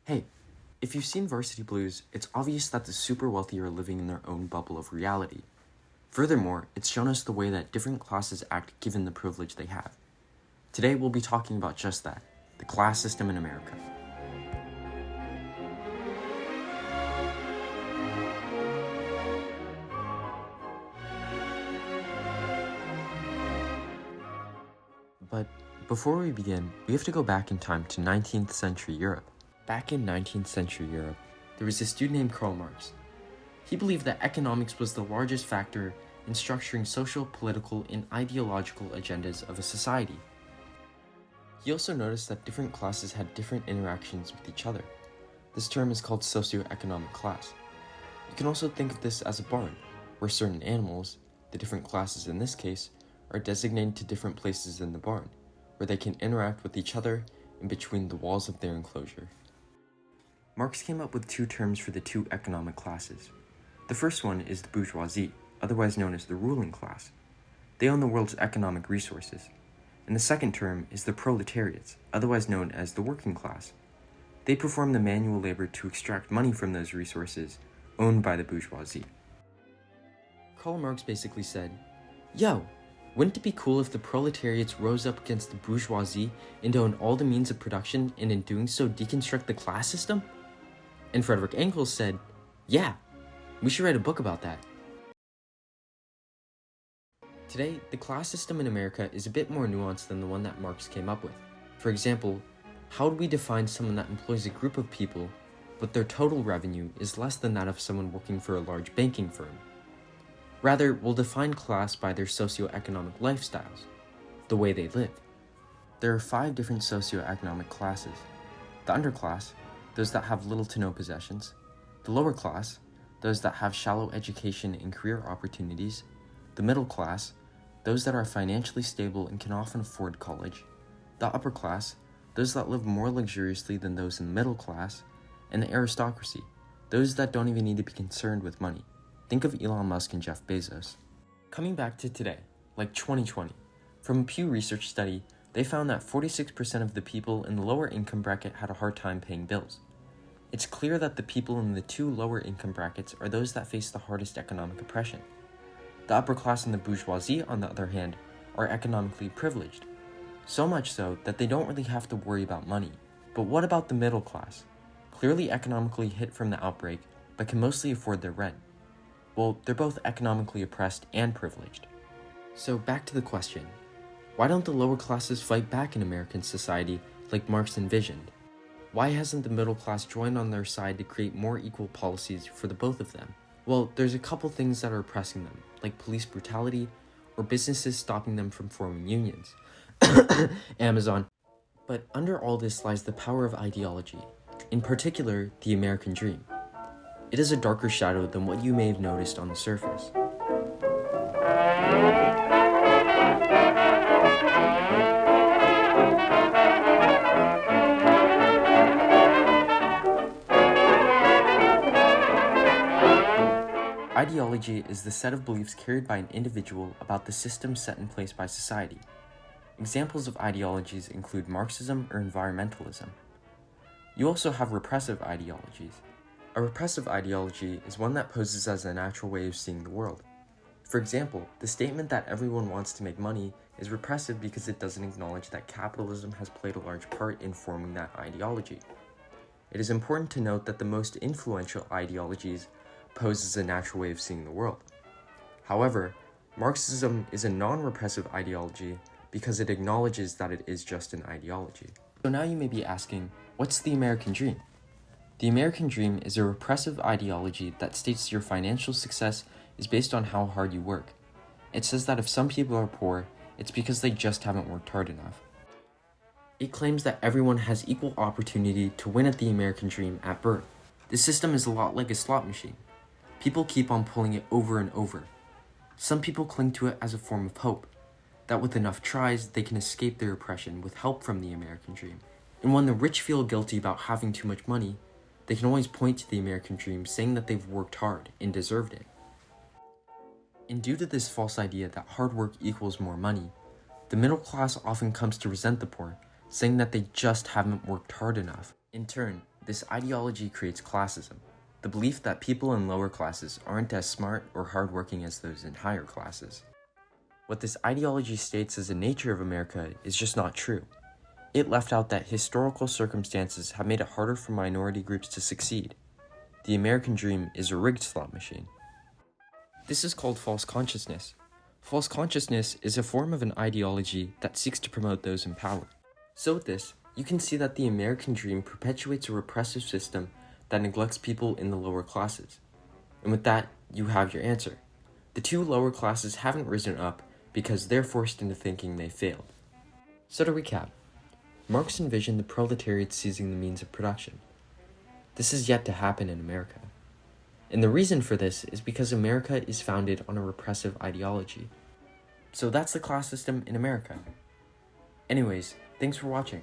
Hey, if you've seen Varsity Blues, it's obvious that the super wealthy are living in their own bubble of reality. Furthermore, it's shown us the way that different classes act given the privilege they have. Today we'll be talking about just that, the class system in America. But before we begin, we have to go back in time to 19th century Europe. Back in 19th century Europe, there was this dude named Karl Marx. He believed that economics was the largest factor in structuring social, political, and ideological agendas of a society. He also noticed that different classes had different interactions with each other. This term is called socioeconomic class. You can also think of this as a barn, where certain animals, the different classes in this case, are designated to different places in the barn, where they can interact with each other in between the walls of their enclosure. Marx came up with two terms for the two economic classes. The first one is the bourgeoisie, otherwise known as the ruling class. They own the world's economic resources. And the second term is the proletariats, otherwise known as the working class. They perform the manual labor to extract money from those resources owned by the bourgeoisie. Karl Marx basically said, "Yo, wouldn't it be cool if the proletariats rose up against the bourgeoisie and own all the means of production and in doing so deconstruct the class system?" And Frederick Engels said, "Yeah, we should write a book about that." Today, the class system in America is a bit more nuanced than the one that Marx came up with. For example, how do we define someone that employs a group of people, but their total revenue is less than that of someone working for a large banking firm? Rather, we'll define class by their socioeconomic lifestyles, the way they live. There are 5 different socioeconomic classes. The underclass, those that have little to no possessions. The lower class, those that have shallow education and career opportunities. The middle class, those that are financially stable and can often afford college. The upper class, those that live more luxuriously than those in the middle class. And the aristocracy, those that don't even need to be concerned with money. Think of Elon Musk and Jeff Bezos. Coming back to today, like 2020, from a Pew Research study, they found that 46% of the people in the lower income bracket had a hard time paying bills. It's clear that the people in the 2 lower income brackets are those that face the hardest economic oppression. The upper class and the bourgeoisie, on the other hand, are economically privileged. So much so that they don't really have to worry about money. But what about the middle class? Clearly economically hit from the outbreak, but can mostly afford their rent. Well, they're both economically oppressed and privileged. So back to the question, why don't the lower classes fight back in American society like Marx envisioned? Why hasn't the middle class joined on their side to create more equal policies for the both of them? Well, there's a couple things that are oppressing them, like police brutality or businesses stopping them from forming unions. Amazon. But under all this lies the power of ideology, in particular, the American dream. It is a darker shadow than what you may have noticed on the surface. Ideology is the set of beliefs carried by an individual about the system set in place by society. Examples of ideologies include Marxism or environmentalism. You also have repressive ideologies. A repressive ideology is one that poses as a natural way of seeing the world. For example, the statement that everyone wants to make money is repressive because it doesn't acknowledge that capitalism has played a large part in forming that ideology. It is important to note that the most influential ideologies pose as a natural way of seeing the world. However, Marxism is a non-repressive ideology because it acknowledges that it is just an ideology. So now you may be asking, what's the American dream? The American dream is a repressive ideology that states your financial success is based on how hard you work. It says that if some people are poor, it's because they just haven't worked hard enough. It claims that everyone has equal opportunity to win at the American dream at birth. The system is a lot like a slot machine. People keep on pulling it over and over. Some people cling to it as a form of hope, that with enough tries, they can escape their oppression with help from the American dream. And when the rich feel guilty about having too much money, they can always point to the American dream saying that they've worked hard and deserved it. And due to this false idea that hard work equals more money, the middle class often comes to resent the poor, saying that they just haven't worked hard enough. In turn, This ideology creates classism, the belief that people in lower classes aren't as smart or hardworking as those in higher classes. What this ideology states as the nature of America is just not true. It left out that historical circumstances have made it harder for minority groups to succeed. The American dream is a rigged slot machine. This is called false consciousness. False consciousness is a form of an ideology that seeks to promote those in power. So with this, you can see that the American dream perpetuates a repressive system that neglects people in the lower classes. And with that, you have your answer. The two lower classes haven't risen up because they're forced into thinking they failed. So to recap, Marx envisioned the proletariat seizing the means of production. This is yet to happen in America. And the reason for this is because America is founded on a repressive ideology. So that's the class system in America. Anyways, thanks for watching.